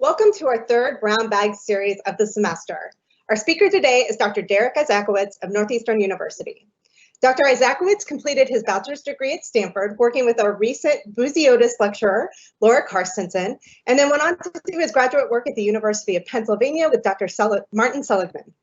Welcome to our third brown bag series of the semester. Our speaker today is Dr. Derek Isaacowitz of Northeastern University. Dr. Isaacowitz completed his bachelor's degree at Stanford, working with our recent Busiotis lecturer, Laura Carstensen, and then went on to do his graduate work at the University of Pennsylvania with Dr. Martin Seligman.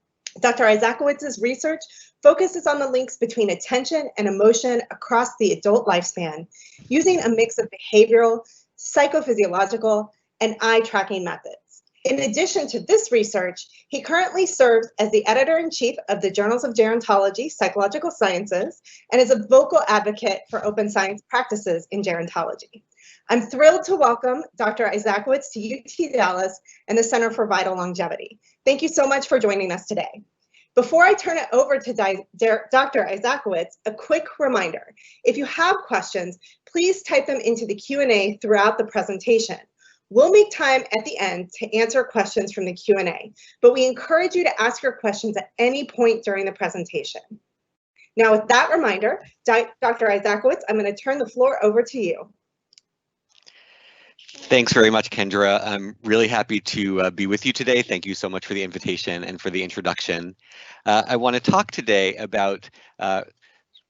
Dr. Isaacowitz's research focuses on the links between attention and emotion across the adult lifespan, using a mix of behavioral, psychophysiological, and eye tracking methods. In addition to this research, he currently serves as the editor-in-chief of the Journals of Gerontology, Psychological Sciences, and is a vocal advocate for open science practices in gerontology. I'm thrilled to welcome Dr. Isaacowitz to UT Dallas and the Center for Vital Longevity. Thank you so much for joining us today. Before I turn it over to Dr. Isaacowitz, a quick reminder. If you have questions, please type them into the Q&A throughout the presentation. We'll make time at the end to answer questions from the Q&A, but we encourage you to ask your questions at any point during the presentation. Now, with that reminder, Dr. Isaacowitz, I'm going to turn the floor over to you. Thanks very much, Kendra. I'm really happy to be with you today. Thank you so much for the invitation and for the introduction. I want to talk today about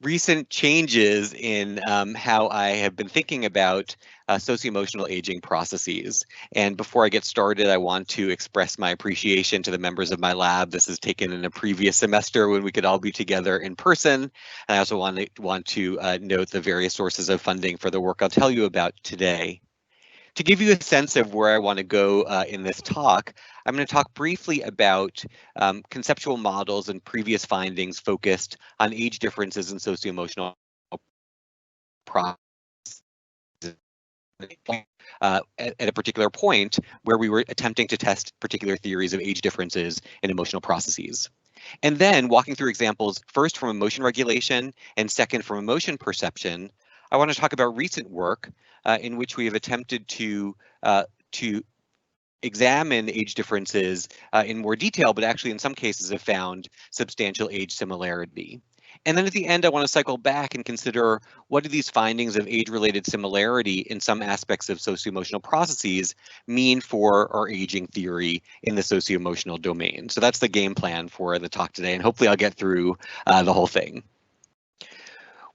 recent changes in how I have been thinking about socio-emotional aging processes. And before I get started, I want to express my appreciation to the members of my lab. This is taken in a previous semester when we could all be together in person. And I also want to note the various sources of funding for the work I'll tell you about today. To give you a sense of where I want to go in this talk, I'm going to talk briefly about conceptual models and previous findings focused on age differences in socio-emotional processes at a particular point where we were attempting to test particular theories of age differences in emotional processes. And then walking through examples, first from emotion regulation and second from emotion perception, I want to talk about recent work in which we have attempted to examine age differences in more detail, but actually in some cases have found substantial age similarity. And then at the end, I want to cycle back and consider what do these findings of age-related similarity in some aspects of socio-emotional processes mean for our aging theory in the socio-emotional domain. So that's the game plan for the talk today, and hopefully I'll get through the whole thing.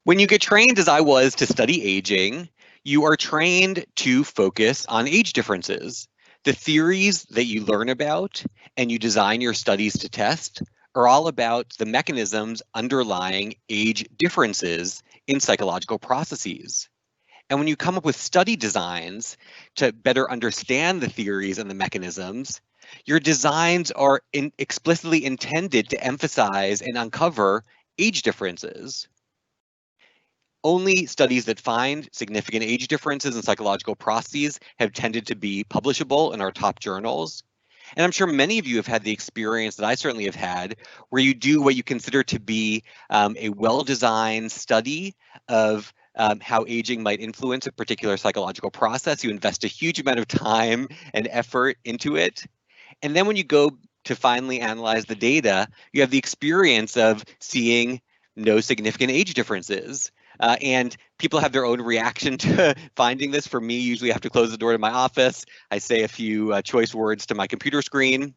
When you get trained, as I was, to study aging, you are trained to focus on age differences. The theories that you learn about and you design your studies to test are all about the mechanisms underlying age differences in psychological processes. And when you come up with study designs to better understand the theories and the mechanisms, your designs are explicitly intended to emphasize and uncover age differences. Only studies that find significant age differences in psychological processes have tended to be publishable in our top journals. And I'm sure many of you have had the experience that I certainly have had, where you do what you consider to be a well-designed study of how aging might influence a particular psychological process. You invest a huge amount of time and effort into it. And then when you go to finally analyze the data, you have the experience of seeing no significant age differences. And people have their own reaction to finding this. For me, usually I have to close the door to my office. I say a few choice words to my computer screen.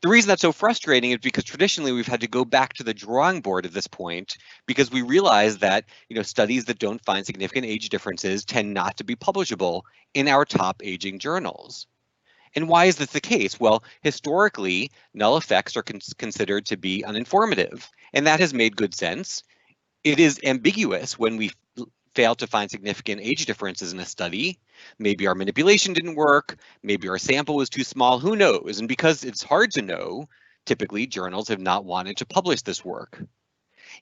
The reason that's so frustrating is because traditionally we've had to go back to the drawing board at this point because we realize that studies that don't find significant age differences tend not to be publishable in our top aging journals. And why is this the case? Well, historically, null effects are considered to be uninformative, and that has made good sense. It is ambiguous when we fail to find significant age differences in a study. Maybe our manipulation didn't work, maybe our sample was too small, who knows? And because it's hard to know, typically journals have not wanted to publish this work.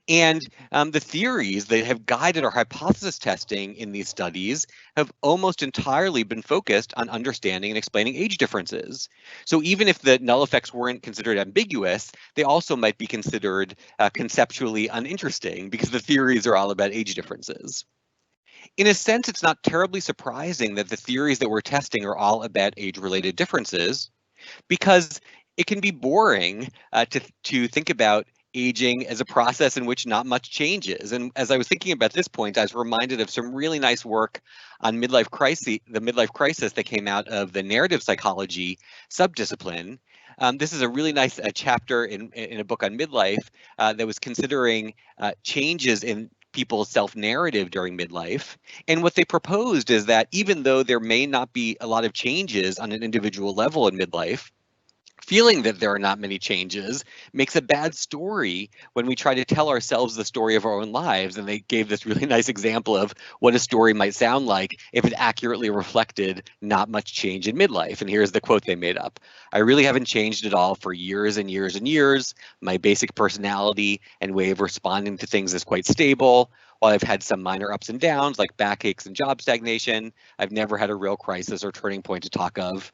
And the theories that have guided our hypothesis testing in these studies have almost entirely been focused on understanding and explaining age differences. So even if the null effects weren't considered ambiguous, they also might be considered conceptually uninteresting because the theories are all about age differences. In a sense, it's not terribly surprising that the theories that we're testing are all about age-related differences, because it can be boring to think about aging as a process in which not much changes. And as I was thinking about this point, I was reminded of some really nice work on midlife crisis, the midlife crisis that came out of the narrative psychology subdiscipline. This is a really nice chapter in a book on midlife that was considering changes in people's self-narrative during midlife. And what they proposed is that even though there may not be a lot of changes on an individual level in midlife, feeling that there are not many changes makes a bad story when we try to tell ourselves the story of our own lives. And they gave this really nice example of what a story might sound like if it accurately reflected not much change in midlife. And here's the quote they made up. "I really haven't changed at all for years and years and years. My basic personality and way of responding to things is quite stable. While I've had some minor ups and downs like backaches and job stagnation, I've never had a real crisis or turning point to talk of."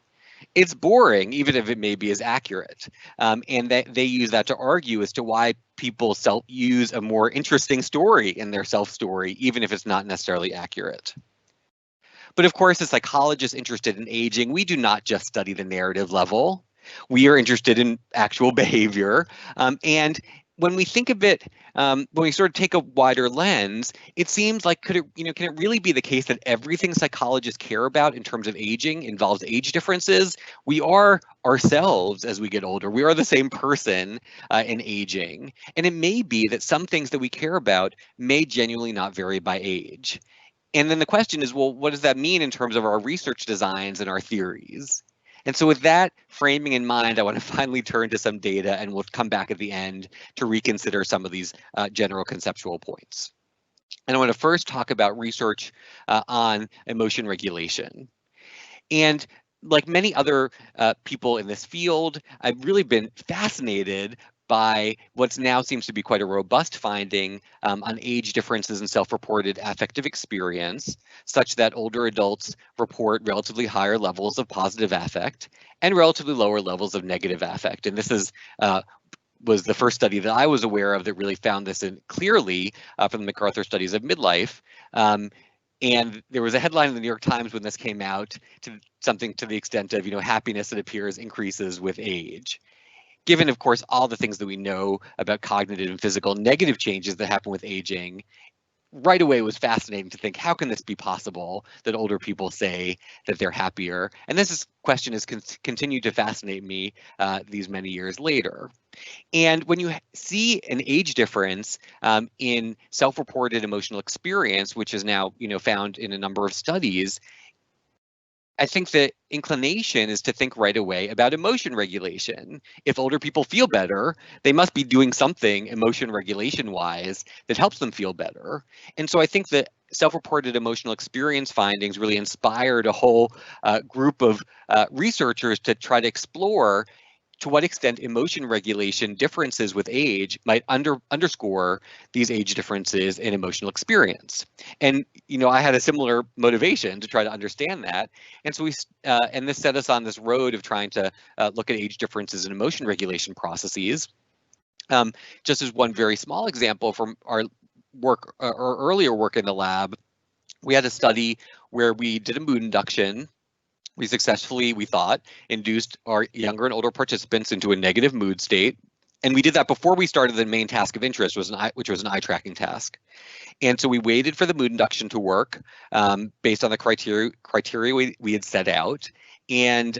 It's boring, even if it maybe is accurate. And they use that to argue as to why people use a more interesting story in their self-story, even if it's not necessarily accurate. But of course, as psychologists interested in aging, we do not just study the narrative level. We are interested in actual behavior. And when we think of it, when we sort of take a wider lens, it seems like can it really be the case that everything psychologists care about in terms of aging involves age differences? We are ourselves as we get older. We are the same person in aging. And it may be that some things that we care about may genuinely not vary by age. And then the question is, well, what does that mean in terms of our research designs and our theories? And so with that framing in mind, I want to finally turn to some data, and we'll come back at the end to reconsider some of these general conceptual points. And I want to first talk about research on emotion regulation. And like many other people in this field, I've really been fascinated by what now seems to be quite a robust finding on age differences in self-reported affective experience, such that older adults report relatively higher levels of positive affect and relatively lower levels of negative affect. And this is was the first study that I was aware of that really found this in clearly from the MacArthur studies of midlife. And there was a headline in the New York Times when this came out, to something to the extent of, happiness, it appears, increases with age. Given, of course, all the things that we know about cognitive and physical negative changes that happen with aging, right away it was fascinating to think, how can this be possible that older people say that they're happier? And this question has continued to fascinate me these many years later. And when you see an age difference in self-reported emotional experience, which is now found in a number of studies, I think the inclination is to think right away about emotion regulation. If older people feel better, they must be doing something emotion regulation wise that helps them feel better. And so I think that self-reported emotional experience findings really inspired a whole group of researchers to try to explore to what extent emotion regulation differences with age might underscore these age differences in emotional experience. And I had a similar motivation to try to understand that. And so and this set us on this road of trying to look at age differences in emotion regulation processes. Just as one very small example from our work or earlier work in the lab, we had a study where we did a mood induction. We successfully, we thought, induced our younger and older participants into a negative mood state. And we did that before we started the main task of interest, which was an eye tracking task. And so we waited for the mood induction to work based on the criteria we had set out. And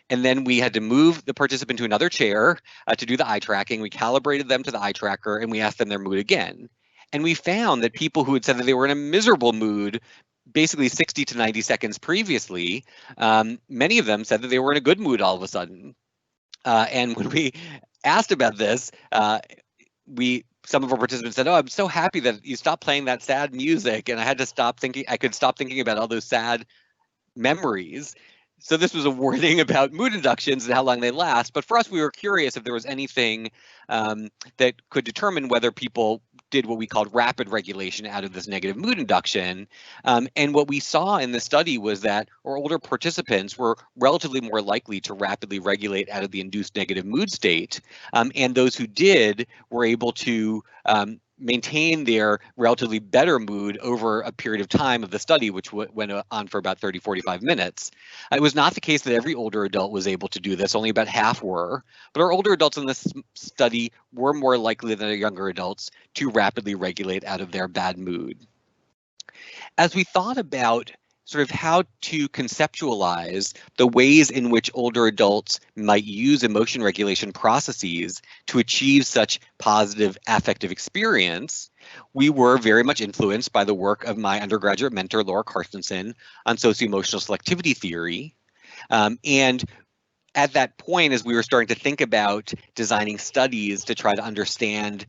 then we had to move the participant to another chair to do the eye tracking. We calibrated them to the eye tracker, and we asked them their mood again. And we found that people who had said that they were in a miserable mood basically 60 to 90 seconds previously, many of them said that they were in a good mood all of a sudden. And when we asked about this, some of our participants said, "Oh, I'm so happy that you stopped playing that sad music, and I had to stop thinking. I could stop thinking about all those sad memories." So this was a warning about mood inductions and how long they last. But for us, we were curious if there was anything that could determine whether people did what we called rapid regulation out of this negative mood induction. And what we saw in the study was that our older participants were relatively more likely to rapidly regulate out of the induced negative mood state. And those who did were able to maintain their relatively better mood over a period of time of the study, which went on for about 30, 45 minutes. It was not the case that every older adult was able to do this, only about half were, but our older adults in this study were more likely than our younger adults to rapidly regulate out of their bad mood. As we thought about sort of how to conceptualize the ways in which older adults might use emotion regulation processes to achieve such positive affective experience, we were very much influenced by the work of my undergraduate mentor, Laura Carstensen, on socioemotional selectivity theory. And at that point, as we were starting to think about designing studies to try to understand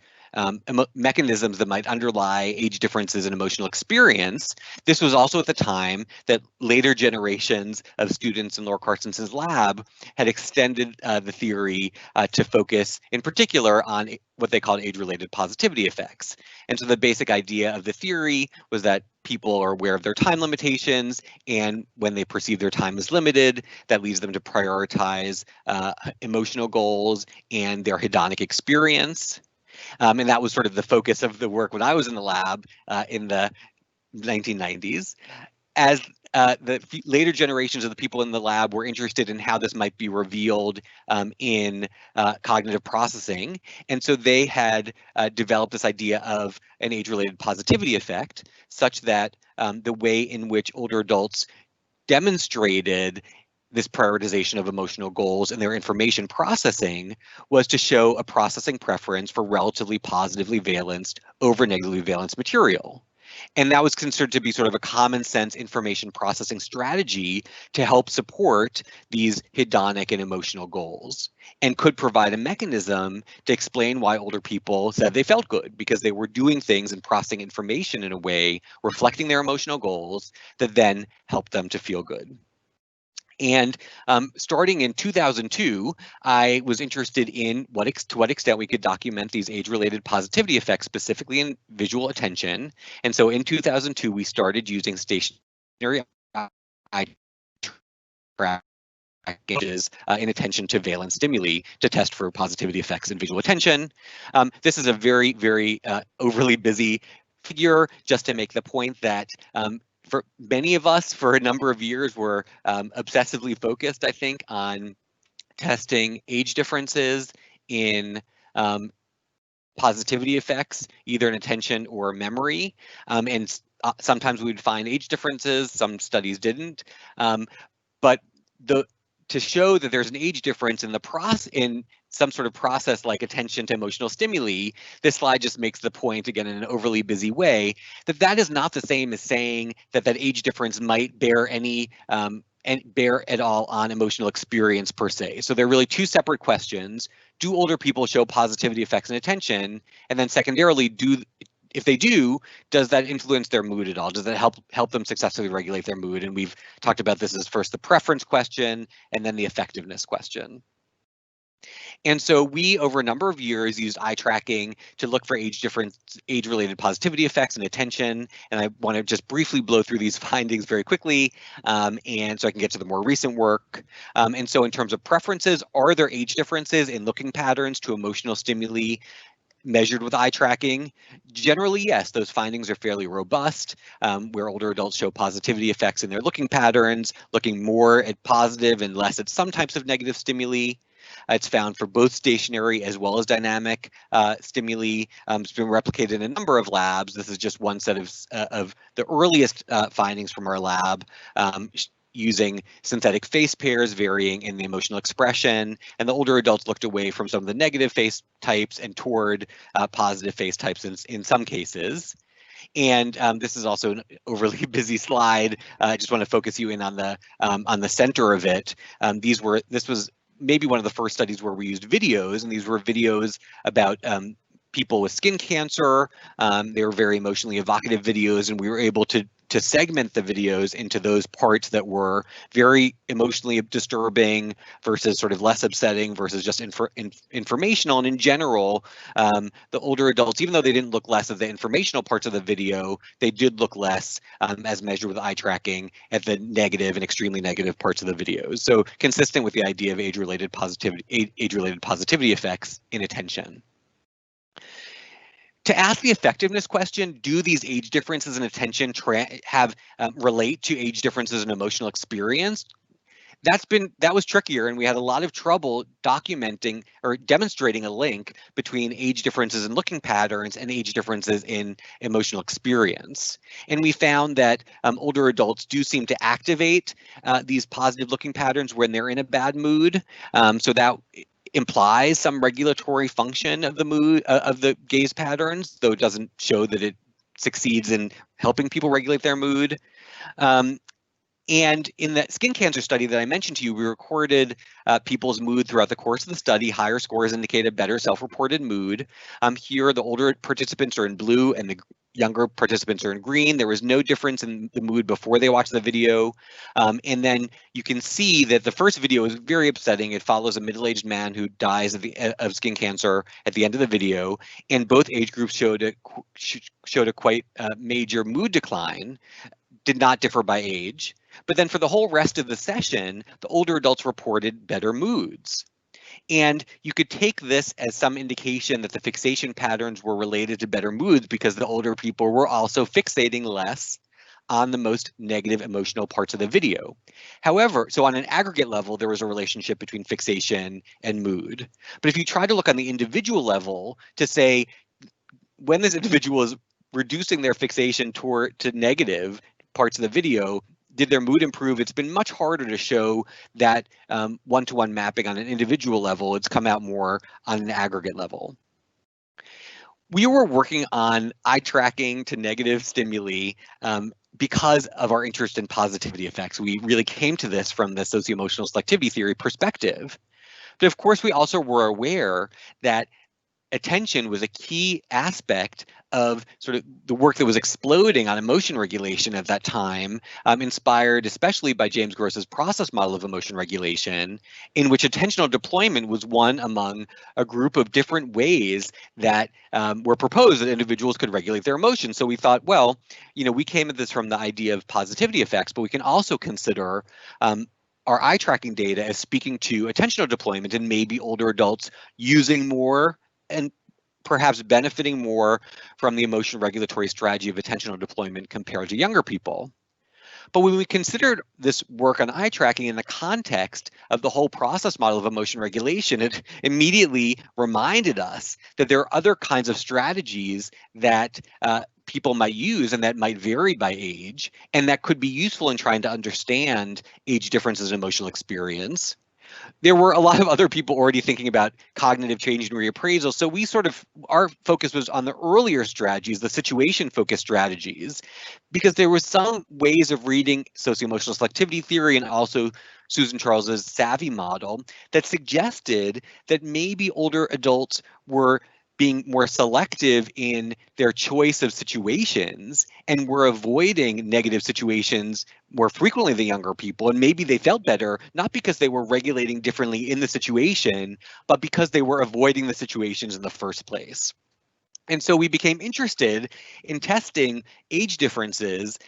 mechanisms that might underlie age differences in emotional experience, this was also at the time that later generations of students in Laura Carstensen's lab had extended the theory to focus in particular on what they called age-related positivity effects. And so the basic idea of the theory was that people are aware of their time limitations, and when they perceive their time as limited, that leads them to prioritize emotional goals and their hedonic experience. And that was sort of the focus of the work when I was in the lab in the 1990s. As the later generations of the people in the lab were interested in how this might be revealed in cognitive processing. And so they had developed this idea of an age-related positivity effect, such that the way in which older adults demonstrated this prioritization of emotional goals and their information processing was to show a processing preference for relatively positively valenced over negatively valenced material. And that was considered to be sort of a common sense information processing strategy to help support these hedonic and emotional goals, and could provide a mechanism to explain why older people said they felt good, because they were doing things and processing information in a way reflecting their emotional goals that then helped them to feel good. And starting in 2002, I was interested in to what extent we could document these age-related positivity effects, specifically in visual attention. And so in 2002, we started using stationary eye trackages in attention to valence stimuli to test for positivity effects in visual attention. This is a very, very overly busy figure, just to make the point that for many of us, for a number of years, were obsessively focused, I think, on testing age differences in positivity effects, either in attention or memory. And sometimes we'd find age differences, some studies didn't. But to show that there's an age difference in in some sort of process like attention to emotional stimuli, this slide just makes the point, again, in an overly busy way, that is not the same as saying that age difference might bear bear at all on emotional experience per se. So they're really two separate questions. Do older people show positivity effects in attention? And then secondarily, if they do, does that influence their mood at all? Does that help them successfully regulate their mood? And we've talked about this as first the preference question and then the effectiveness question. And so we, over a number of years, used eye tracking to look for age-related positivity effects in attention. And I want to just briefly blow through these findings very quickly, and so I can get to the more recent work. And so in terms of preferences, are there age differences in looking patterns to emotional stimuli measured with eye tracking? Generally, yes, those findings are fairly robust, where older adults show positivity effects in their looking patterns, looking more at positive and less at some types of negative stimuli. It's found for both stationary as well as dynamic stimuli. It's been replicated in a number of labs. This is just one set of the earliest findings from our lab, using synthetic face pairs varying in the emotional expression, and the older adults looked away from some of the negative face types and toward positive face types in some cases. And this is also an overly busy slide. I just want to focus you in on the center of it. This was maybe one of the first studies where we used videos, and these were videos about people with skin cancer. They were very emotionally evocative videos, and we were able to segment the videos into those parts that were very emotionally disturbing versus sort of less upsetting versus just informational. And in general, the older adults, even though they didn't look less at the informational parts of the video, they did look less, as measured with eye tracking, at the negative and extremely negative parts of the videos. So consistent with the idea of age-related positivity effects in attention. To ask the effectiveness question, do these age differences in attention relate to age differences in emotional experience? That was trickier, and we had a lot of trouble documenting or demonstrating a link between age differences in looking patterns and age differences in emotional experience. And we found that older adults do seem to activate these positive looking patterns when they're in a bad mood. So that implies some regulatory function of the mood of the gaze patterns, though it doesn't show that it succeeds in helping people regulate their mood. And in the skin cancer study that I mentioned to you, we recorded people's mood throughout the course of the study. Higher scores indicated better self-reported mood. Here, the older participants are in blue and the younger participants are in green. There was no difference in the mood before they watched the video. And then you can see that the first video is very upsetting. It follows a middle-aged man who dies of skin cancer at the end of the video. And both age groups showed a quite major mood decline. Did not differ by age. But then for the whole rest of the session, the older adults reported better moods. And you could take this as some indication that the fixation patterns were related to better moods because the older people were also fixating less on the most negative emotional parts of the video. However, so on an aggregate level, there was a relationship between fixation and mood. But if you try to look on the individual level to say, when this individual is reducing their fixation to negative parts of the video, did their mood improve? It's been much harder to show that one-to-one mapping on an individual level. It's come out more on an aggregate level. We were working on eye tracking to negative stimuli because of our interest in positivity effects. We really came to this from the socio-emotional selectivity theory perspective. But of course, we also were aware that attention was a key aspect of sort of the work that was exploding on emotion regulation at that time, inspired especially by James Gross's process model of emotion regulation, in which attentional deployment was one among a group of different ways that were proposed that individuals could regulate their emotions. So we thought, well, we came at this from the idea of positivity effects, but we can also consider our eye tracking data as speaking to attentional deployment and maybe older adults using more and perhaps benefiting more from the emotion regulatory strategy of attentional deployment compared to younger people. But when we considered this work on eye tracking in the context of the whole process model of emotion regulation, it immediately reminded us that there are other kinds of strategies that people might use and that might vary by age, and that could be useful in trying to understand age differences in emotional experience. There were a lot of other people already thinking about cognitive change and reappraisal. So our focus was on the earlier strategies, the situation-focused strategies, because there was some ways of reading socio-emotional selectivity theory and also Susan Charles's Savvy model that suggested that maybe older adults were being more selective in their choice of situations and were avoiding negative situations more frequently than younger people. And maybe they felt better, not because they were regulating differently in the situation, but because they were avoiding the situations in the first place. And so we became interested in testing age differences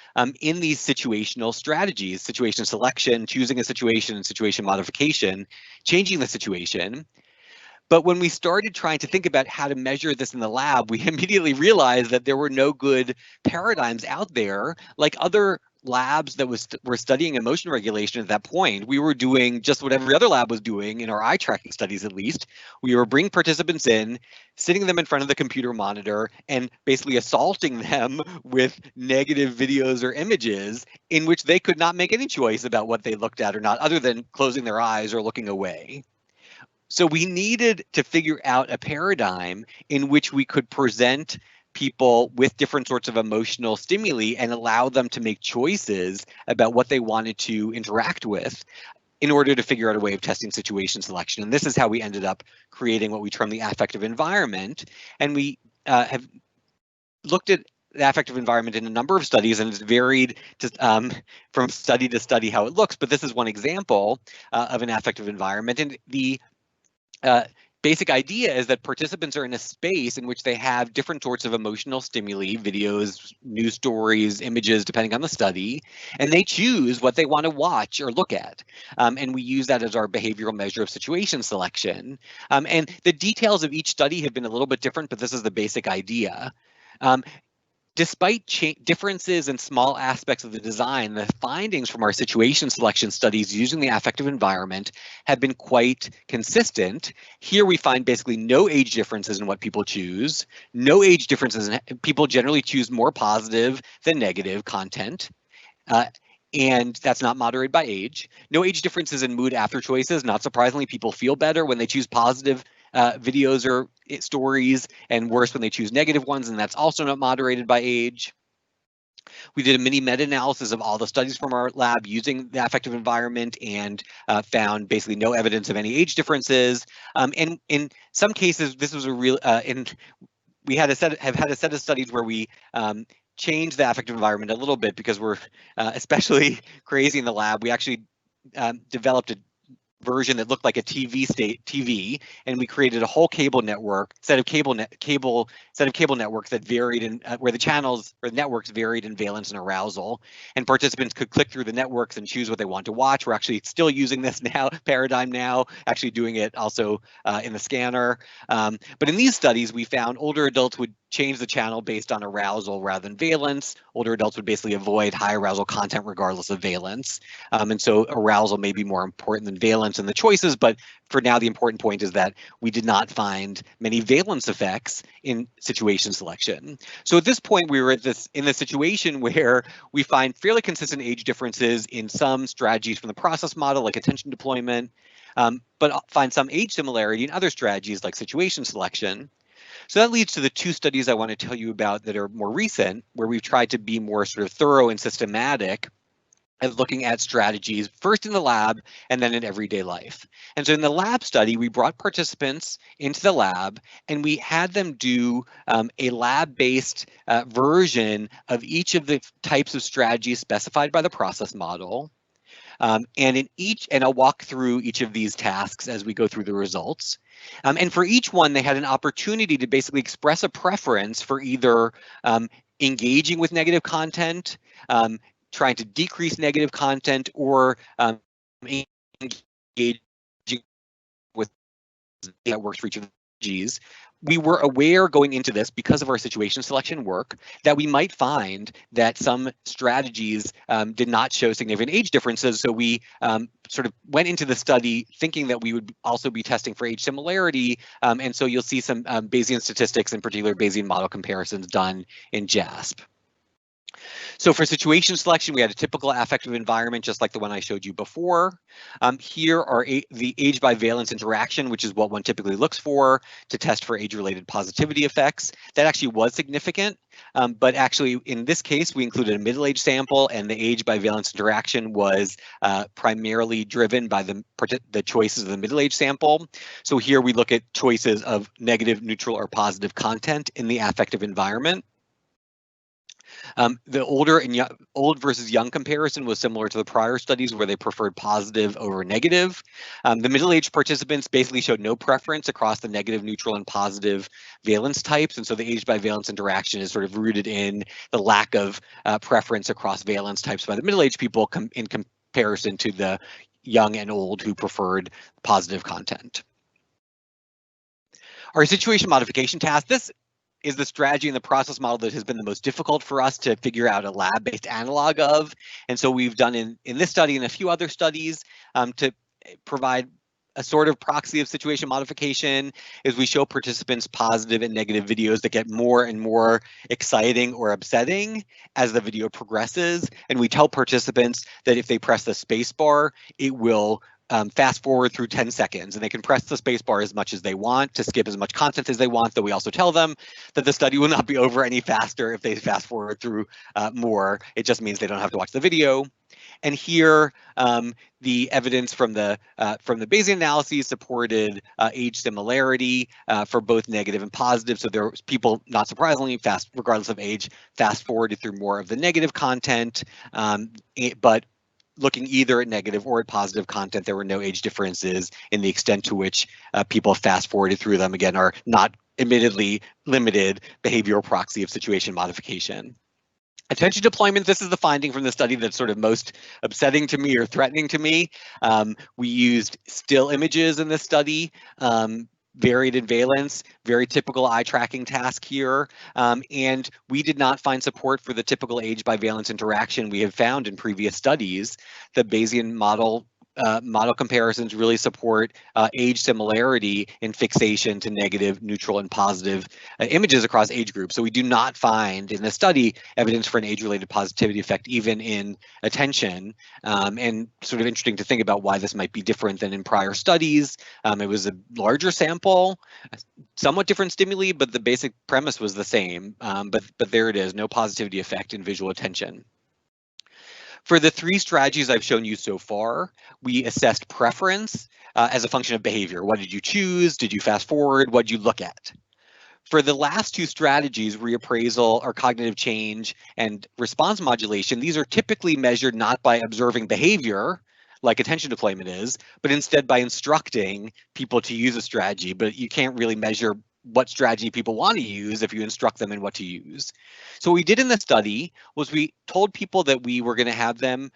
in these situational strategies, situation selection, choosing a situation, and situation modification, changing the situation. But when we started trying to think about how to measure this in the lab, we immediately realized that there were no good paradigms out there. Like other labs that were studying emotion regulation at that point, we were doing just what every other lab was doing in our eye tracking studies, at least. We were bringing participants in, sitting them in front of the computer monitor, and basically assaulting them with negative videos or images in which they could not make any choice about what they looked at or not, other than closing their eyes or looking away. So we needed to figure out a paradigm in which we could present people with different sorts of emotional stimuli and allow them to make choices about what they wanted to interact with in order to figure out a way of testing situation selection. And this is how we ended up creating what we term the affective environment. And we have looked at the affective environment in a number of studies, and it's varied from study to study how it looks. But this is one example of an affective environment. And the basic idea is that participants are in a space in which they have different sorts of emotional stimuli, videos, news stories, images, depending on the study, and they choose what they want to watch or look at. And we use that as our behavioral measure of situation selection. And the details of each study have been a little bit different, but this is the basic idea. Despite differences in small aspects of the design, the findings from our situation selection studies using the affective environment have been quite consistent. Here we find basically no age differences in what people choose, no age differences in people generally choose more positive than negative content. And that's not moderated by age. No age differences in mood after choices. Not surprisingly, people feel better when they choose positive videos or stories, and worse when they choose negative ones, and that's also not moderated by age. We did a mini meta-analysis of all the studies from our lab using the affective environment and found basically no evidence of any age differences. And in some cases, this was a real, and we have had a set of studies where we changed the affective environment a little bit because we're especially crazy in the lab. We actually developed a version that looked like a TV, and we created a whole cable network set of cable networks that varied in where the channels or networks varied in valence and arousal, and participants could click through the networks and choose what they want to watch. We're actually still using this paradigm now, actually doing it also in the scanner. But in these studies, we found older adults would change the channel based on arousal rather than valence. Older adults would basically avoid high arousal content regardless of valence. And so arousal may be more important than valence in the choices, but for now, the important point is that we did not find many valence effects in situation selection. So at this point, we were in the situation where we find fairly consistent age differences in some strategies from the process model, like attention deployment, but find some age similarity in other strategies like situation selection. So that leads to the two studies I want to tell you about that are more recent, where we've tried to be more sort of thorough and systematic at looking at strategies first in the lab and then in everyday life. And so in the lab study, we brought participants into the lab and we had them do a lab-based version of each of the types of strategies specified by the process model. And I'll walk through each of these tasks as we go through the results. And for each one, they had an opportunity to basically express a preference for either engaging with negative content, trying to decrease negative content, or engaging with that works for each of the strategies. We were aware going into this, because of our situation selection work, that we might find that some strategies did not show significant age differences. So we sort of went into the study thinking that we would also be testing for age similarity. And so you'll see some Bayesian statistics, in particular Bayesian model comparisons done in JASP. So for situation selection, we had a typical affective environment, just like the one I showed you before. Here are the age by valence interaction, which is what one typically looks for to test for age-related positivity effects. That actually was significant, but actually in this case, we included a middle-age sample, and the age by valence interaction was primarily driven by the choices of the middle-age sample. So here we look at choices of negative, neutral, or positive content in the affective environment. The old versus young comparison was similar to the prior studies where they preferred positive over negative. The middle-aged participants basically showed no preference across the negative, neutral, and positive valence types. And so the age by valence interaction is sort of rooted in the lack of preference across valence types by the middle-aged people in comparison to the young and old who preferred positive content. Our situation modification task, this is the strategy in the process model that has been the most difficult for us to figure out a lab-based analog of. And so we've done in this study and a few other studies to provide a sort of proxy of situation modification is we show participants positive and negative videos that get more and more exciting or upsetting as the video progresses. And we tell participants that if they press the space bar, it will fast forward through 10 seconds, and they can press the space bar as much as they want to skip as much content as they want, though we also tell them that the study will not be over any faster if they fast forward through more. It just means they don't have to watch the video. And here, the evidence from the Bayesian analyses supported age similarity for both negative and positive. So there was people, not surprisingly, regardless of age, fast forwarded through more of the negative content, but looking either at negative or at positive content, there were no age differences in the extent to which people fast forwarded through them, again, are not admittedly limited behavioral proxy of situation modification. Attention deployment, this is the finding from the study that's sort of most upsetting to me or threatening to me. We used still images in this study, varied in valence, very typical eye tracking task here. And we did not find support for the typical age by valence interaction we have found in previous studies. The Bayesian model comparisons really support age similarity in fixation to negative, neutral, and positive images across age groups. So we do not find in the study evidence for an age-related positivity effect, even in attention. And sort of interesting to think about why this might be different than in prior studies. It was a larger sample, somewhat different stimuli, but the basic premise was the same. But there it is, no positivity effect in visual attention. For the three strategies I've shown you so far, we assessed preference as a function of behavior. What did you choose? Did you fast forward? What did you look at? For the last two strategies, reappraisal or cognitive change and response modulation, these are typically measured not by observing behavior, like attention deployment is, but instead by instructing people to use a strategy. But you can't really measure what strategy people want to use if you instruct them in what to use. So what we did in the study was we told people that we were going to have them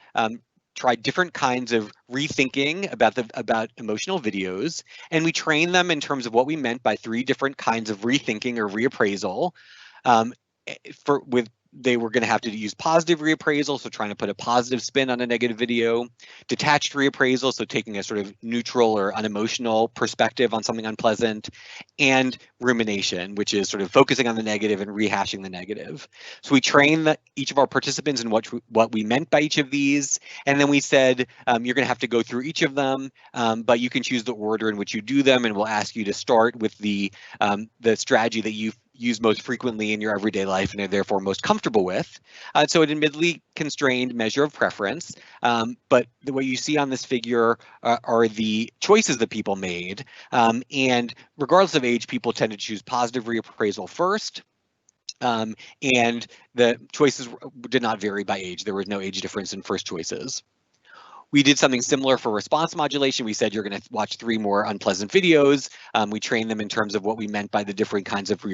try different kinds of rethinking about emotional videos, and we trained them in terms of what we meant by three different kinds of rethinking or reappraisal. They were going to have to use positive reappraisal, so trying to put a positive spin on a negative video, detached reappraisal, so taking a sort of neutral or unemotional perspective on something unpleasant, and rumination, which is sort of focusing on the negative and rehashing the negative. So we trained each of our participants in what we meant by each of these, and then we said, you're going to have to go through each of them, but you can choose the order in which you do them, and we'll ask you to start with the strategy that you use most frequently in your everyday life and are therefore most comfortable with. So an admittedly constrained measure of preference, but what you see on this figure are the choices that people made. And regardless of age, people tend to choose positive reappraisal first. And the choices did not vary by age. There was no age difference in first choices. We did something similar for response modulation. We said you're going to watch 3 more unpleasant videos. We trained them in terms of what we meant by the different kinds of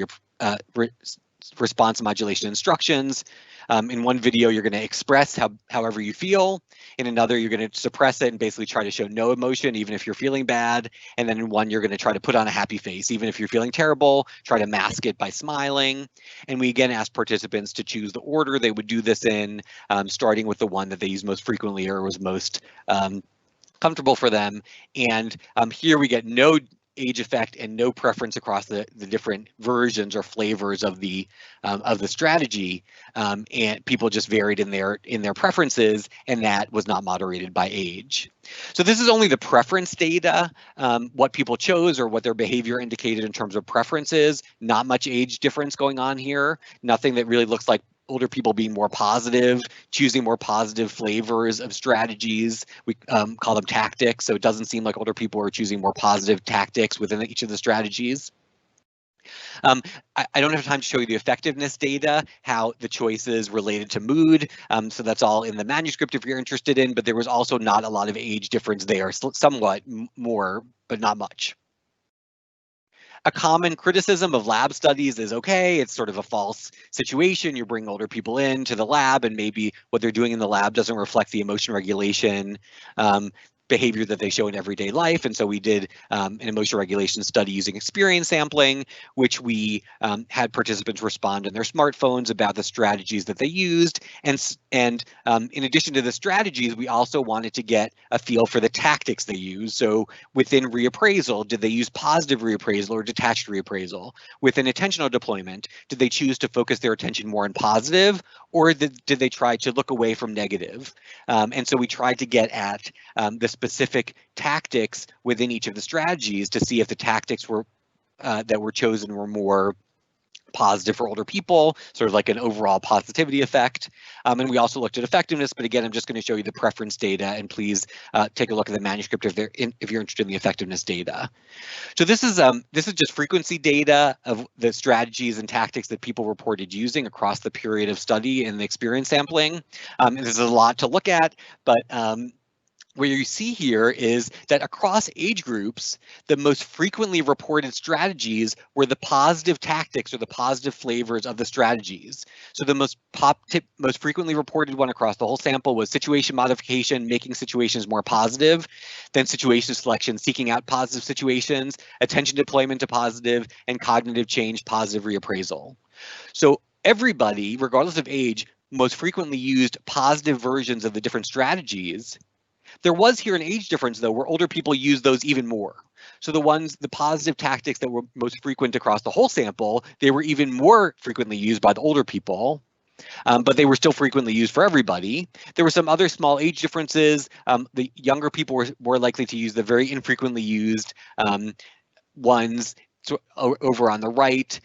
response modulation instructions. In one video, you're going to express however you feel. In another, you're going to suppress it and basically try to show no emotion, even if you're feeling bad. And then in one, you're going to try to put on a happy face, even if you're feeling terrible, try to mask it by smiling. And we again asked participants to choose the order they would do this in, starting with the one that they use most frequently or was most comfortable for them. And here we get no age effect and no preference across the different versions or flavors of the strategy, and people just varied in their preferences, and that was not moderated by age. So this is only the preference data, what people chose or what their behavior indicated in terms of preferences. Not much age difference going on here. Nothing that really looks like older people being more positive, choosing more positive flavors of strategies. We call them tactics. So it doesn't seem like older people are choosing more positive tactics within each of the strategies. I don't have time to show you the effectiveness data, how the choices related to mood. So that's all in the manuscript if you're interested in, but there was also not a lot of age difference there, somewhat more, but not much. A common criticism of lab studies is, okay, it's sort of a false situation. You bring older people into the lab and maybe what they're doing in the lab doesn't reflect the emotion regulation behavior that they show in everyday life. And so we did an emotion regulation study using experience sampling, which we had participants respond on their smartphones about the strategies that they used. And in addition to the strategies, we also wanted to get a feel for the tactics they use. So within reappraisal, did they use positive reappraisal or detached reappraisal? Within attentional deployment, did they choose to focus their attention more on positive, or did they try to look away from negative? And so we tried to get at the specific tactics within each of the strategies to see if the tactics were that were chosen were more positive for older people, sort of like an overall positivity effect. And we also looked at effectiveness, but again, I'm just going to show you the preference data, and please take a look at the manuscript if you're interested in the effectiveness data. So this is just frequency data of the strategies and tactics that people reported using across the period of study and the experience sampling. And there's a lot to look at, but what you see here is that across age groups, the most frequently reported strategies were the positive tactics or the positive flavors of the strategies. So the most frequently reported one across the whole sample was situation modification, making situations more positive, then situation selection, seeking out positive situations, attention deployment to positive, and cognitive change, positive reappraisal. So everybody, regardless of age, most frequently used positive versions of the different strategies. There was here an age difference, though, where older people use those even more. So the positive tactics that were most frequent across the whole sample, they were even more frequently used by the older people, but they were still frequently used for everybody. There were some other small age differences. The younger people were more likely to use the very infrequently used ones over on the right,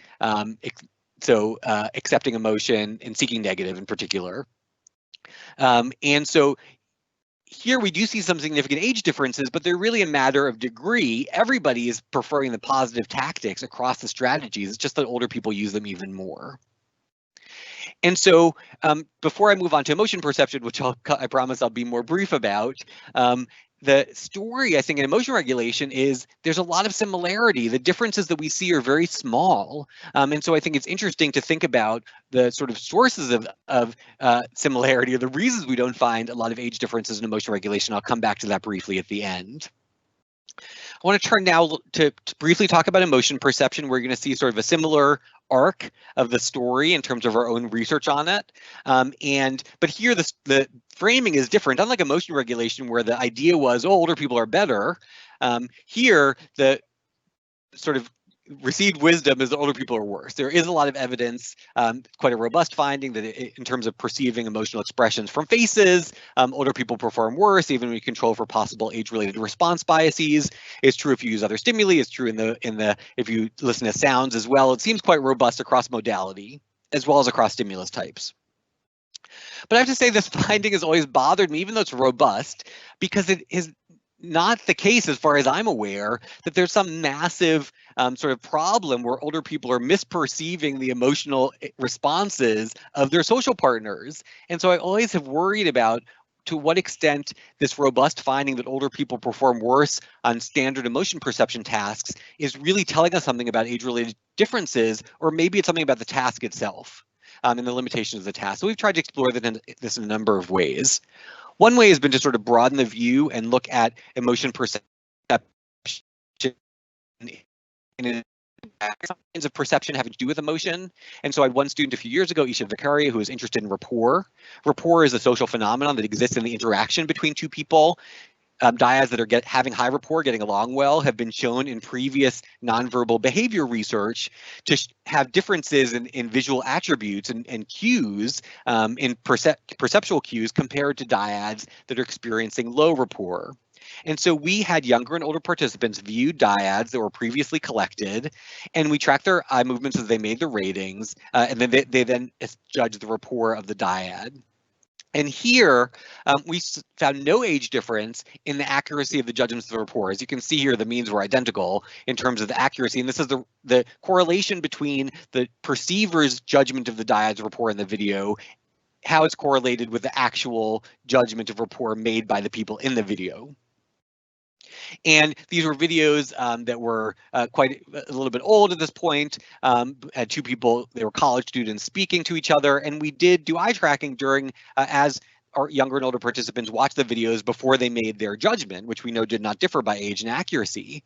accepting emotion and seeking negative in particular. And so here we do see some significant age differences, but they're really a matter of degree. Everybody is preferring the positive tactics across the strategies. It's just that older people use them even more. And so before I move on to emotion perception, which I promise I'll be more brief about, the story, I think, in emotion regulation is there's a lot of similarity. The differences that we see are very small. And so I think it's interesting to think about the sort of sources of similarity, or the reasons we don't find a lot of age differences in emotion regulation. I'll come back to that briefly at the end. I want to turn now to briefly talk about emotion perception. We're going to see sort of a similar arc of the story in terms of our own research on it. But here the framing is different. Unlike emotion regulation, where the idea was, oh, older people are better, here the sort of received wisdom is that older people are worse. There is a lot of evidence, quite a robust finding, that in terms of perceiving emotional expressions from faces, older people perform worse, even when you control for possible age-related response biases. It's true if you use other stimuli. It's true if you listen to sounds as well. It seems quite robust across modality, as well as across stimulus types. But I have to say this finding has always bothered me, even though it's robust, because it is not the case, as far as I'm aware, that there's some massive sort of problem where older people are misperceiving the emotional responses of their social partners. And so I always have worried about to what extent this robust finding that older people perform worse on standard emotion perception tasks is really telling us something about age-related differences, or maybe it's something about the task itself and the limitations of the task. So we've tried to explore this in a number of ways. One way has been to sort of broaden the view and look at emotion perception in kinds of perception having to do with emotion. And so I had one student a few years ago, Isha Vicaria, who was interested in rapport. Rapport is a social phenomenon that exists in the interaction between two people. Dyads that are having high rapport, getting along well, have been shown in previous nonverbal behavior research to have differences in visual attributes and cues, in perceptual cues, compared to dyads that are experiencing low rapport. And so we had younger and older participants view dyads that were previously collected, and we tracked their eye movements as they made the ratings, and then they then judged the rapport of the dyad. And here, we found no age difference in the accuracy of the judgments of the rapport. As you can see here, the means were identical in terms of the accuracy. And this is the correlation between the perceiver's judgment of the dyad's rapport in the video, how it's correlated with the actual judgment of rapport made by the people in the video. And these were videos that were quite a little bit old at this point. Had two people, they were college students speaking to each other, and we did do eye tracking during as our younger and older participants watched the videos before they made their judgment, which we know did not differ by age and accuracy.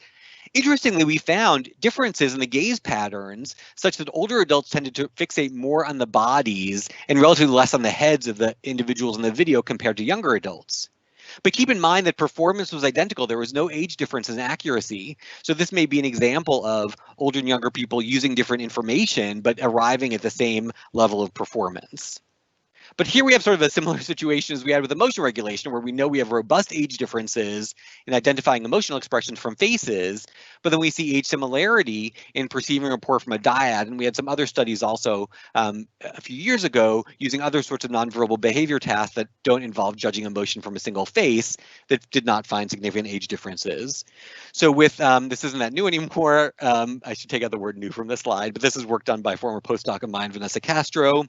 Interestingly, we found differences in the gaze patterns such that older adults tended to fixate more on the bodies and relatively less on the heads of the individuals in the video compared to younger adults. But keep in mind that performance was identical. There was no age difference in accuracy. So this may be an example of older and younger people using different information, but arriving at the same level of performance. But here we have sort of a similar situation as we had with emotion regulation, where we know we have robust age differences in identifying emotional expressions from faces, but then we see age similarity in perceiving rapport from a dyad. And we had some other studies also a few years ago using other sorts of nonverbal behavior tasks that don't involve judging emotion from a single face that did not find significant age differences. So with, this isn't that new anymore, I should take out the word new from the slide, but this is work done by former postdoc of mine, Vanessa Castro.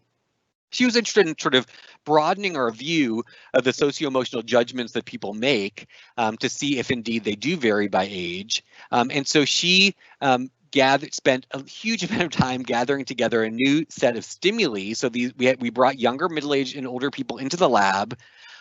She was interested in sort of broadening our view of the socio-emotional judgments that people make to see if indeed they do vary by age. And so she spent a huge amount of time gathering together a new set of stimuli. So we brought younger, middle-aged, and older people into the lab.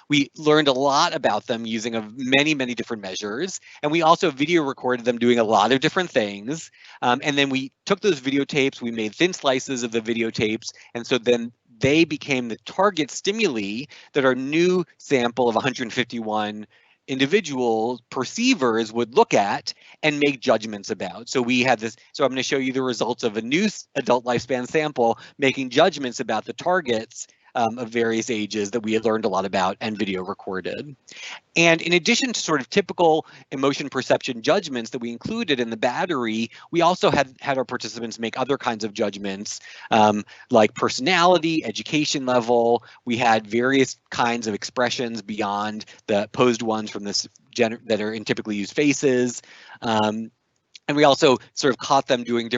We learned a lot about them using many, many different measures. And we also video recorded them doing a lot of different things. And then we took those videotapes, we made thin slices of the videotapes. And so then they became the target stimuli that our new sample of 151 individual perceivers would look at and make judgments about. So we had this, so I'm going to show you the results of a new adult lifespan sample making judgments about the targets of various ages that we had learned a lot about and video recorded. And in addition to sort of typical emotion perception judgments that we included in the battery, we also had our participants make other kinds of judgments like personality, education level. We had various kinds of expressions beyond the posed ones from this that are in typically used faces. And we also sort of caught them doing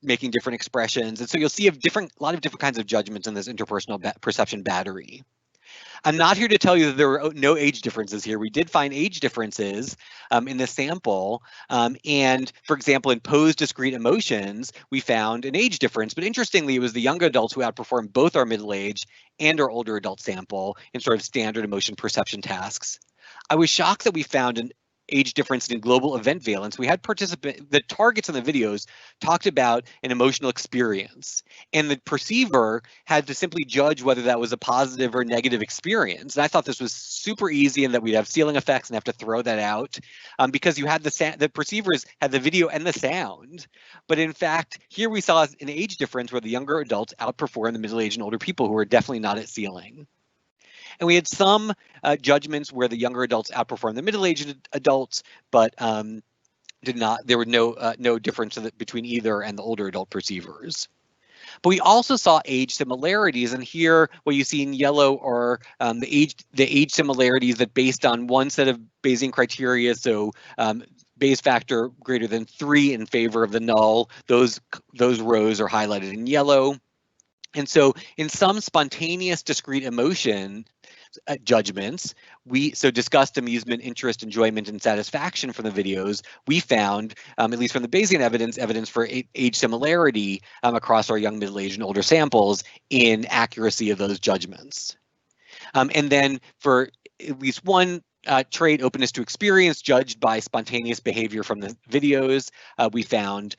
making different expressions. And so you'll see a lot of different kinds of judgments in this interpersonal perception battery. I'm not here to tell you that there were no age differences here. We did find age differences in the sample. And for example, in posed discrete emotions, we found an age difference. But interestingly, it was the younger adults who outperformed both our middle-aged and our older adult sample in sort of standard emotion perception tasks. I was shocked that we found an age difference in global event valence. We had the targets in the videos talked about an emotional experience, and the perceiver had to simply judge whether that was a positive or negative experience. And I thought this was super easy and that we'd have ceiling effects and have to throw that out because you had the perceivers had the video and the sound. But in fact, here we saw an age difference where the younger adults outperformed the middle-aged and older people who were definitely not at ceiling. And we had some judgments where the younger adults outperformed the middle-aged adults, but there were no difference between either and the older adult perceivers. But we also saw age similarities, and here what you see in yellow are the age similarities that based on one set of Bayesian criteria, so Bayes factor greater than 3 in favor of the null. Those rows are highlighted in yellow. And so in some spontaneous discrete emotion judgments, so disgust, amusement, interest, enjoyment, and satisfaction from the videos, we found, at least from the Bayesian evidence for age similarity across our young, middle-aged, and older samples in accuracy of those judgments. And then for at least one trait, openness to experience, judged by spontaneous behavior from the videos, we found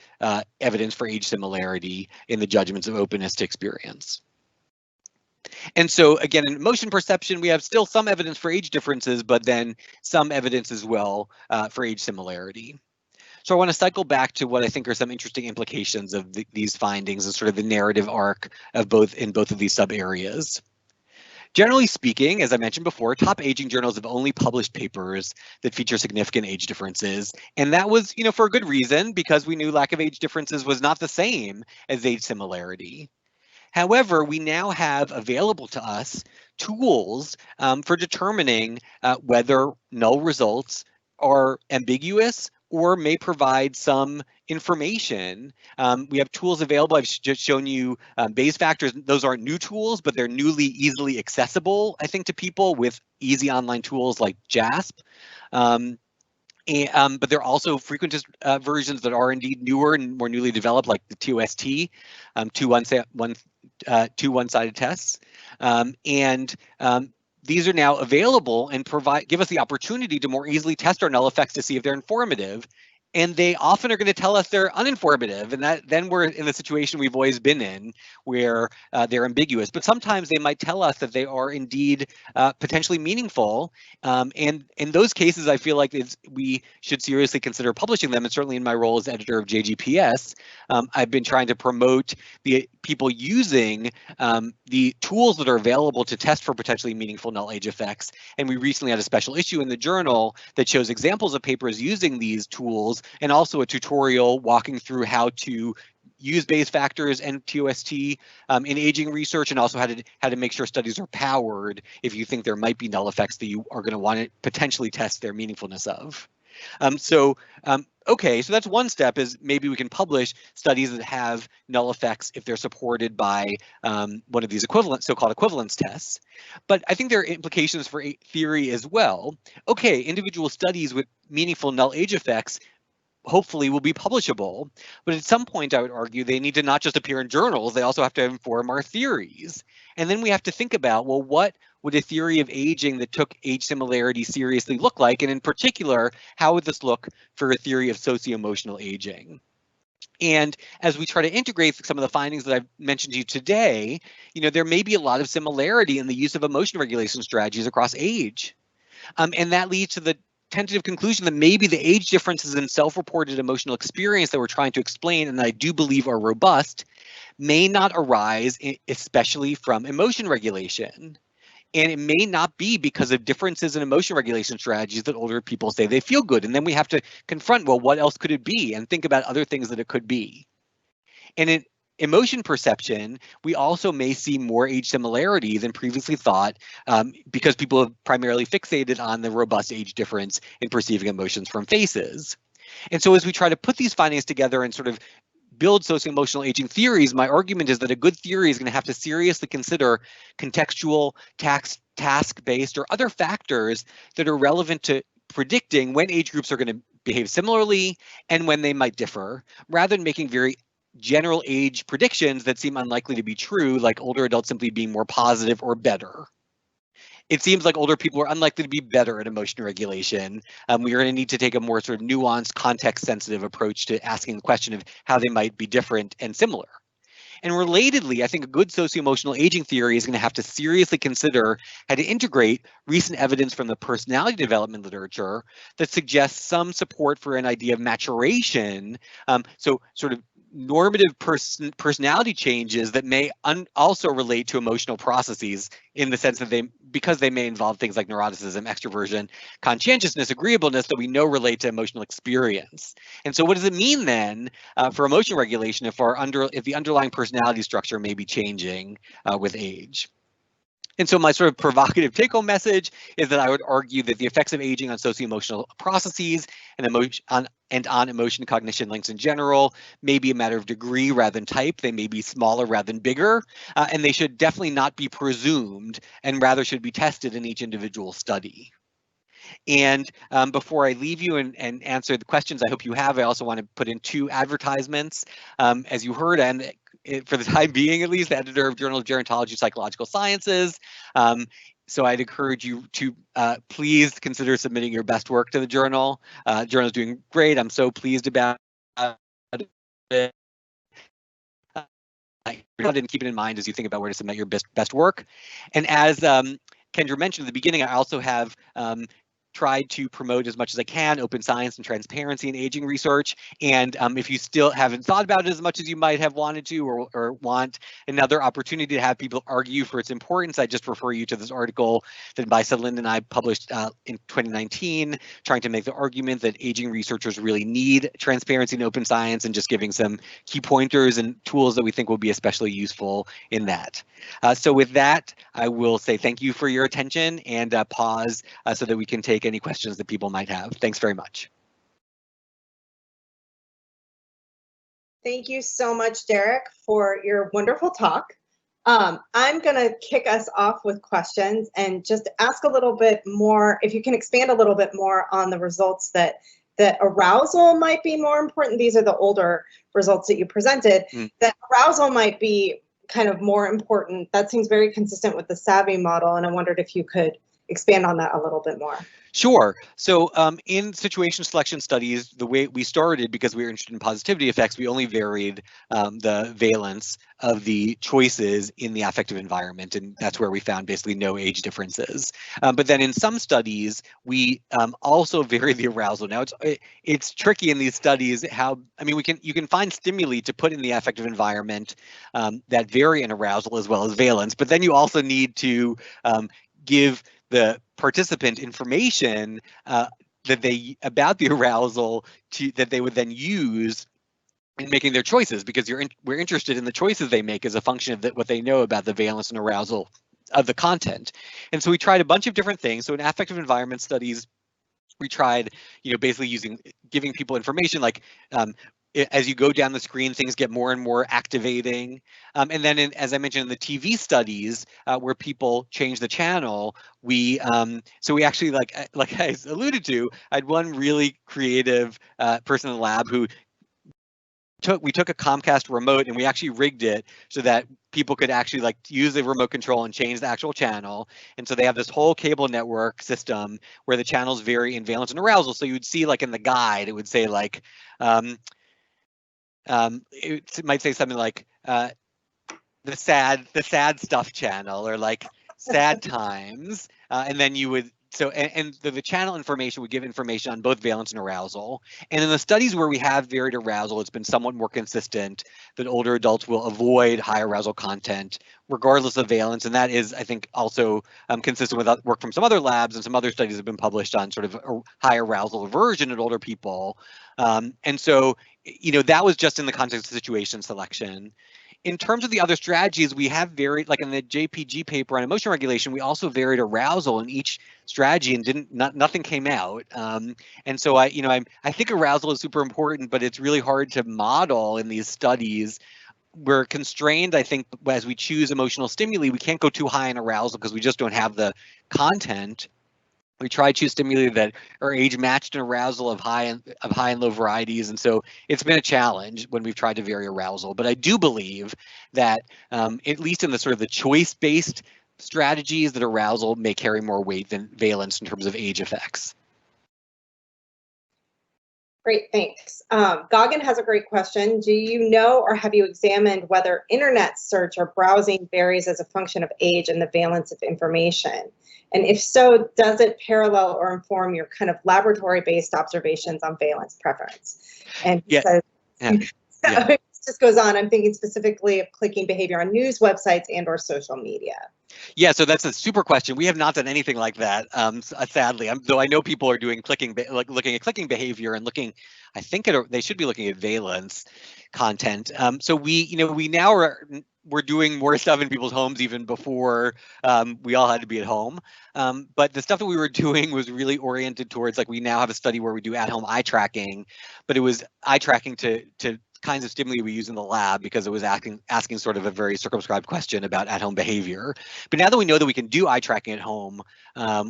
evidence for age similarity in the judgments of openness to experience. And so again, in emotion perception, we have still some evidence for age differences, but then some evidence as well for age similarity. So I want to cycle back to what I think are some interesting implications of these findings and sort of the narrative arc of both of these sub areas. Generally speaking, as I mentioned before, top aging journals have only published papers that feature significant age differences. And that was, for a good reason, because we knew lack of age differences was not the same as age similarity. However, we now have available to us tools for determining whether null results are ambiguous or may provide some information. We have tools available. I've just shown you Bayes factors. Those aren't new tools, but they're newly easily accessible, I think, to people with easy online tools like JASP. But there are also frequentist versions that are indeed newer and more newly developed, like the TOST, two one-sided tests. These are now available and give us the opportunity to more easily test our null effects to see if they're informative. And they often are going to tell us they're uninformative, and then we're in the situation we've always been in, where they're ambiguous. But sometimes they might tell us that they are indeed potentially meaningful. And in those cases, I feel like we should seriously consider publishing them. And certainly in my role as editor of JGPS, I've been trying to promote the people using the tools that are available to test for potentially meaningful null age effects. And we recently had a special issue in the journal that shows examples of papers using these tools, and also a tutorial walking through how to use Bayes factors and TOST in aging research, and also how to make sure studies are powered if you think there might be null effects that you are going to want to potentially test their meaningfulness of. Okay, so that's one step, is maybe we can publish studies that have null effects if they're supported by one of these so-called equivalence tests. But I think there are implications for theory as well. Okay, individual studies with meaningful null age effects hopefully will be publishable, but at some point I would argue they need to not just appear in journals, they also have to inform our theories. And then we have to think about, well, what would a theory of aging that took age similarity seriously look like? And in particular, how would this look for a theory of socio-emotional aging? And as we try to integrate some of the findings that I've mentioned to you today, there may be a lot of similarity in the use of emotion regulation strategies across age. And that leads to the tentative conclusion that maybe the age differences in self-reported emotional experience that we're trying to explain, and I do believe are robust, may not arise especially from emotion regulation. And it may not be because of differences in emotion regulation strategies that older people say they feel good. And then we have to confront, well, what else could it be? And think about other things that it could be. And in emotion perception, we also may see more age similarity than previously thought, because people have primarily fixated on the robust age difference in perceiving emotions from faces. And so as we try to put these findings together and sort of build socio-emotional aging theories, my argument is that a good theory is going to have to seriously consider contextual, task-based, or other factors that are relevant to predicting when age groups are going to behave similarly and when they might differ, rather than making very general age predictions that seem unlikely to be true, like older adults simply being more positive or better. It seems like older people are unlikely to be better at emotion regulation. We are going to need to take a more sort of nuanced, context-sensitive approach to asking the question of how they might be different and similar. And relatedly, I think a good socio-emotional aging theory is going to have to seriously consider how to integrate recent evidence from the personality development literature that suggests some support for an idea of maturation. So sort of normative personality changes that may also relate to emotional processes, in the sense that because they may involve things like neuroticism, extroversion, conscientiousness, agreeableness, that we know relate to emotional experience. And so what does it mean then for emotion regulation if the underlying personality structure may be changing with age? And so my sort of provocative take-home message is that I would argue that the effects of aging on socio-emotional processes and on emotion cognition links in general may be a matter of degree rather than type. They may be smaller rather than bigger, and they should definitely not be presumed, and rather should be tested in each individual study. And before I leave you and answer the questions I hope you have, I also want to put in 2 advertisements. As you heard, and for the time being at least, the editor of Journal of Gerontology Psychological Sciences. So I'd encourage you to please consider submitting your best work to the journal. The journal is doing great. I'm so pleased about it. And keep it in mind as you think about where to submit your best work. And as Kendra mentioned at the beginning, I also have tried to promote as much as I can open science and transparency in aging research. And if you still haven't thought about it as much as you might have wanted to, or want another opportunity to have people argue for its importance, I just refer you to this article that Bisa Lind and I published in 2019, trying to make the argument that aging researchers really need transparency in open science, and just giving some key pointers and tools that we think will be especially useful in that. So with that, I will say thank you for your attention, and pause so that we can take any questions that people might have. Thanks very much. Thank you so much, Derek, for your wonderful talk. I'm going to kick us off with questions and just ask a little bit more, if you can expand a little bit more on the results that arousal might be more important. These are the older results that you presented. That arousal might be kind of more important. That seems very consistent with the SAVI model, and I wondered if you could expand on that a little bit more. Sure. So in situation selection studies, the way we started, because we were interested in positivity effects, we only varied the valence of the choices in the affective environment, and that's where we found basically no age differences. But then in some studies, we also vary the arousal. Now it's tricky in these studies how, I mean, you can find stimuli to put in the affective environment that vary in arousal as well as valence, but then you also need to give the participant information about the arousal that they would then use in making their choices, because we're interested in the choices they make as a function of what they know about the valence and arousal of the content. And so we tried a bunch of different things. So in affective environment studies, we tried, basically giving people information like, as you go down the screen, things get more and more activating. And then, as I mentioned, in the TV studies where people change the channel, so we actually, like I alluded to, I had one really creative person in the lab who we took a Comcast remote and we actually rigged it so that people could actually use the remote control and change the actual channel. And so they have this whole cable network system where the channels vary in valence and arousal. So you would see in the guide, it would say it might say something like the sad stuff channel, or sad times, and then you would and the channel information would give information on both valence and arousal. And in the studies where we have varied arousal, it's been somewhat more consistent that older adults will avoid high arousal content regardless of valence, and that is, I think, also consistent with work from some other labs, and some other studies have been published on sort of a high arousal aversion in older people. And so, that was just in the context of situation selection. In terms of the other strategies, we have varied, like in the JPG paper on emotion regulation, we also varied arousal in each strategy, and nothing came out. And so I think arousal is super important, but it's really hard to model in these studies. We're constrained, I think, as we choose emotional stimuli, we can't go too high in arousal because we just don't have the content. We try to choose stimuli that are age matched in arousal of high and low varieties, and so it's been a challenge when we've tried to vary arousal. But I do believe that at least in the sort of the choice-based strategies, that arousal may carry more weight than valence in terms of age effects. Great, thanks. Goggin has a great question. Do you know, or have you examined whether internet search or browsing varies as a function of age and the valence of information? And if so, does it parallel or inform your kind of laboratory-based observations on valence preference? And yeah. It just goes on. I'm thinking specifically of clicking behavior on news websites and or social media. Yeah, so that's a super question. We have not done anything like that, sadly. Though I know people are doing looking at clicking behavior and looking. I think they should be looking at valence content. So we now we're doing more stuff in people's homes even before we all had to be at home. But the stuff that we were doing was really oriented towards, we now have a study where we do at-home eye tracking, but it was eye tracking to kinds of stimuli we use in the lab, because it was asking sort of a very circumscribed question about at-home behavior. But now that we know that we can do eye tracking at home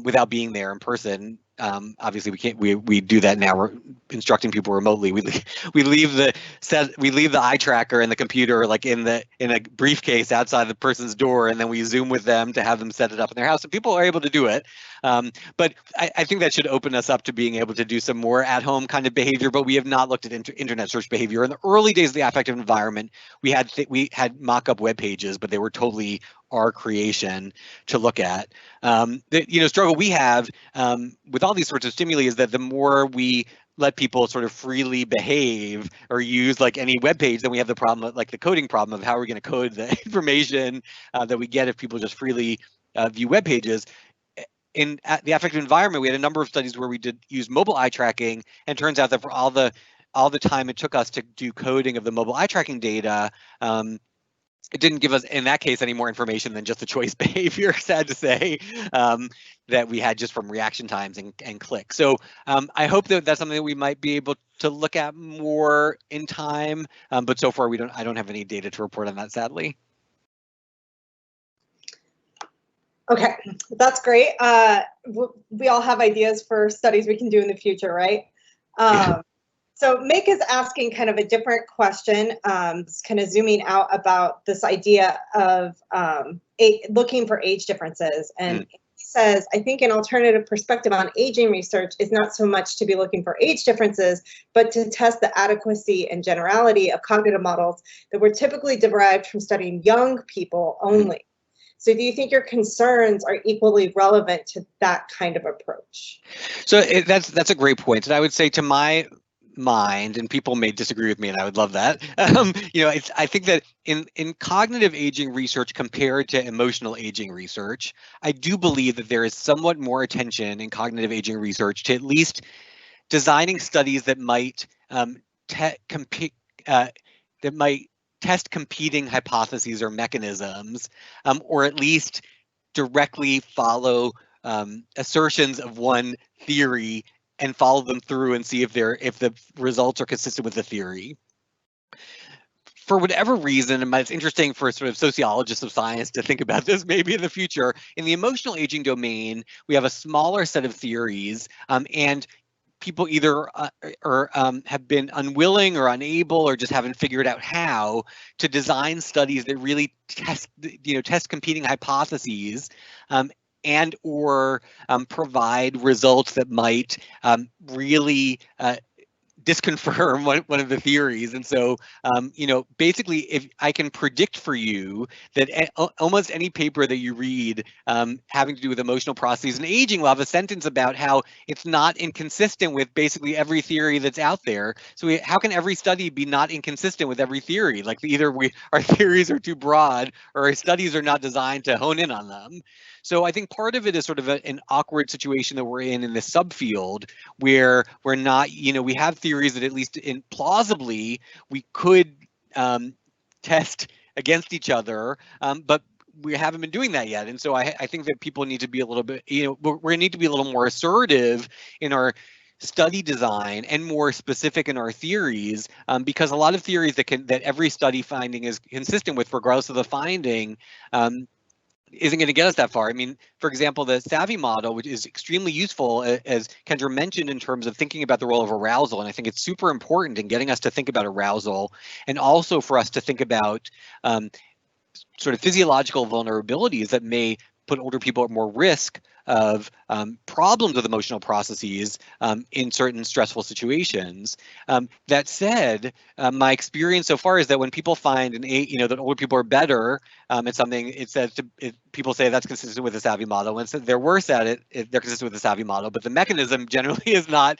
without being there in person, obviously we can't. We do that now. We're instructing people remotely. We leave the eye tracker and the computer in a briefcase outside the person's door, and then we Zoom with them to have them set it up in their house. So people are able to do it. But I think that should open us up to being able to do some more at-home kind of behavior. But we have not looked at internet search behavior. In the early days of the affective environment, we had mock-up web pages, but they were totally our creation to look at. The struggle we have with all these sorts of stimuli is that the more we let people sort of freely behave or use any web page, then we have the problem, the coding problem of how are we going to code the information that we get if people just freely view web pages. In the affective environment, we had a number of studies where we did use mobile eye tracking, and it turns out that for all the time it took us to do coding of the mobile eye tracking data, it didn't give us, in that case, any more information than just the choice behavior, sad to say, that we had just from reaction times and clicks. So I hope that that's something that we might be able to look at more in time, but so far I don't have any data to report on that, sadly. Okay, that's great. We all have ideas for studies we can do in the future, right? So Mick is asking kind of a different question, kind of zooming out about this idea of looking for age differences and says, I think an alternative perspective on aging research is not so much to be looking for age differences, but to test the adequacy and generality of cognitive models that were typically derived from studying young people only. So do you think your concerns are equally relevant to that kind of approach? So that's a great point. And I would say, to my mind, and people may disagree with me, and I would love that. I think that in cognitive aging research compared to emotional aging research, I do believe that there is somewhat more attention in cognitive aging research to at least designing studies that might test competing hypotheses or mechanisms, or at least directly follow assertions of one theory and follow them through and see if the results are consistent with the theory. For whatever reason, and it's interesting for sort of sociologists of science to think about this maybe in the future, in the emotional aging domain, we have a smaller set of theories, and people either have been unwilling or unable or just haven't figured out how to design studies that really test competing hypotheses, and or provide results that might really disconfirm one of the theories. And so, basically, if I can predict for you that almost any paper that you read having to do with emotional processes and aging will have a sentence about how it's not inconsistent with basically every theory that's out there. So how can every study be not inconsistent with every theory? Like either our theories are too broad or our studies are not designed to hone in on them. So I think part of it is sort of an awkward situation that we're in this subfield where we're not, we have theories that at least plausibly we could test against each other, but we haven't been doing that yet. And so I think that people need to be a little bit, we need to be a little more assertive in our study design and more specific in our theories, because a lot of theories that every study finding is consistent with, regardless of the finding, isn't going to get us that far. I mean, for example, the SAVI model, which is extremely useful, as Kendra mentioned, in terms of thinking about the role of arousal. And I think it's super important in getting us to think about arousal, and also for us to think about sort of physiological vulnerabilities that may put older people at more risk of problems with emotional processes in certain stressful situations. That said, my experience so far is that when people find that older people are better at something, people say that's consistent with the SAVI model. When they're worse at it, they're consistent with the SAVI model, but the mechanism generally is not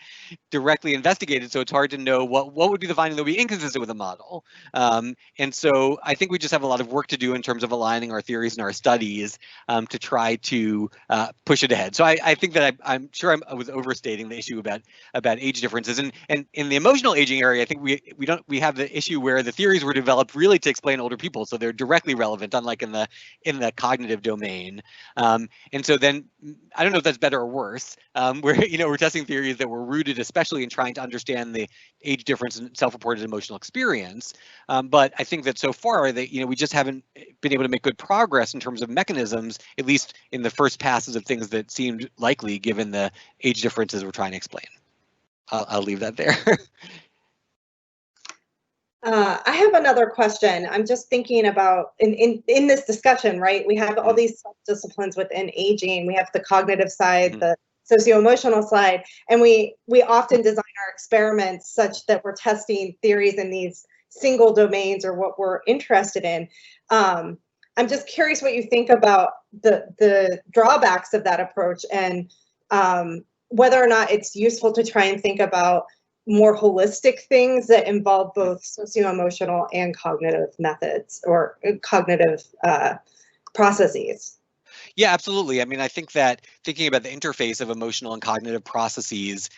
directly investigated, so it's hard to know what would be the finding that would be inconsistent with the model. And so I think we just have a lot of work to do in terms of aligning our theories and our studies to try to push it ahead. So I think that I'm sure I was overstating the issue about age differences. And in the emotional aging area, I think we have the issue where the theories were developed really to explain older people, so they're directly relevant, unlike in the cognitive domain. And so then I don't know if that's better or worse. We're testing theories that were rooted especially in trying to understand the age difference in self-reported emotional experience. But I think that so far that we just haven't been able to make good progress in terms of mechanisms, at least in the first passes of things that seemed likely given the age differences we're trying to explain. I'll leave that there. I have another question. I'm just thinking about in this discussion, right? We have all these disciplines within aging. We have the cognitive side, the socio-emotional side, and we often design our experiments such that we're testing theories in these single domains or what we're interested in. I'm just curious what you think about the drawbacks of that approach, and whether or not it's useful to try and think about more holistic things that involve both socio-emotional and cognitive methods or cognitive processes. Yeah, absolutely. I mean, I think that thinking about the interface of emotional and cognitive processes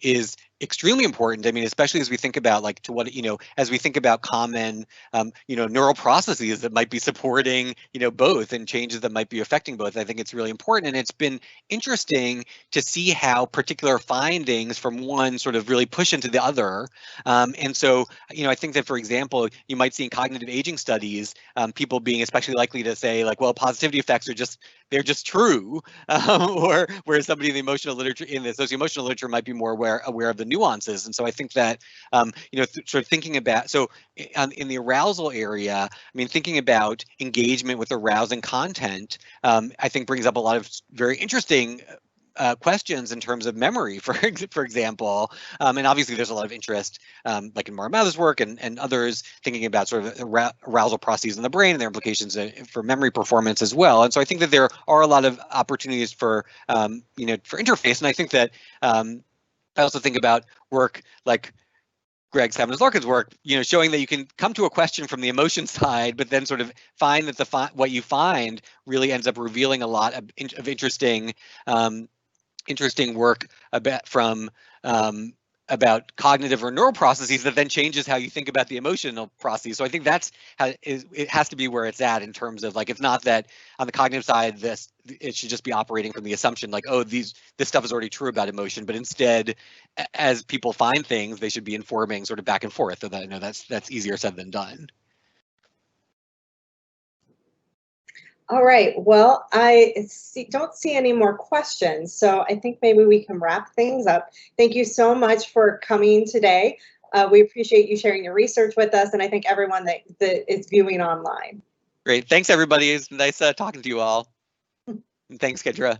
is extremely important. I mean, especially as we think about as we think about common, neural processes that might be supporting, both, and changes that might be affecting both. I think it's really important. And it's been interesting to see how particular findings from one sort of really push into the other. And so, I think that, for example, you might see in cognitive aging studies, people being especially likely to say well, positivity effects are they're just true, or whereas somebody in the emotional literature, in the socio-emotional literature, might be more aware of the nuances. And so I think that, sort of thinking about, so in the arousal area, I mean, thinking about engagement with arousing content, I think brings up a lot of very interesting questions in terms of memory, for example, and obviously there's a lot of interest, like in Mara Mather's work and others, thinking about sort of arousal processes in the brain and their implications for memory performance as well. And so I think that there are a lot of opportunities for for interface, and I think that I also think about work like Greg Sabanas-Larkin's work, showing that you can come to a question from the emotion side, but then sort of find that what you find really ends up revealing a lot of interesting work about cognitive or neural processes that then changes how you think about the emotional processes. So I think that's how it has to be where it's at in terms of, like, it's not that on the cognitive side it should just be operating from the assumption like, oh, this stuff is already true about emotion, but instead, as people find things, they should be informing sort of back and forth. So that, that's easier said than done. All right, well, I don't see any more questions, so I think maybe we can wrap things up. Thank you so much for coming today. We appreciate you sharing your research with us, and I thank everyone that is viewing online. Great, thanks everybody. It's nice talking to you all. And thanks, Kendra.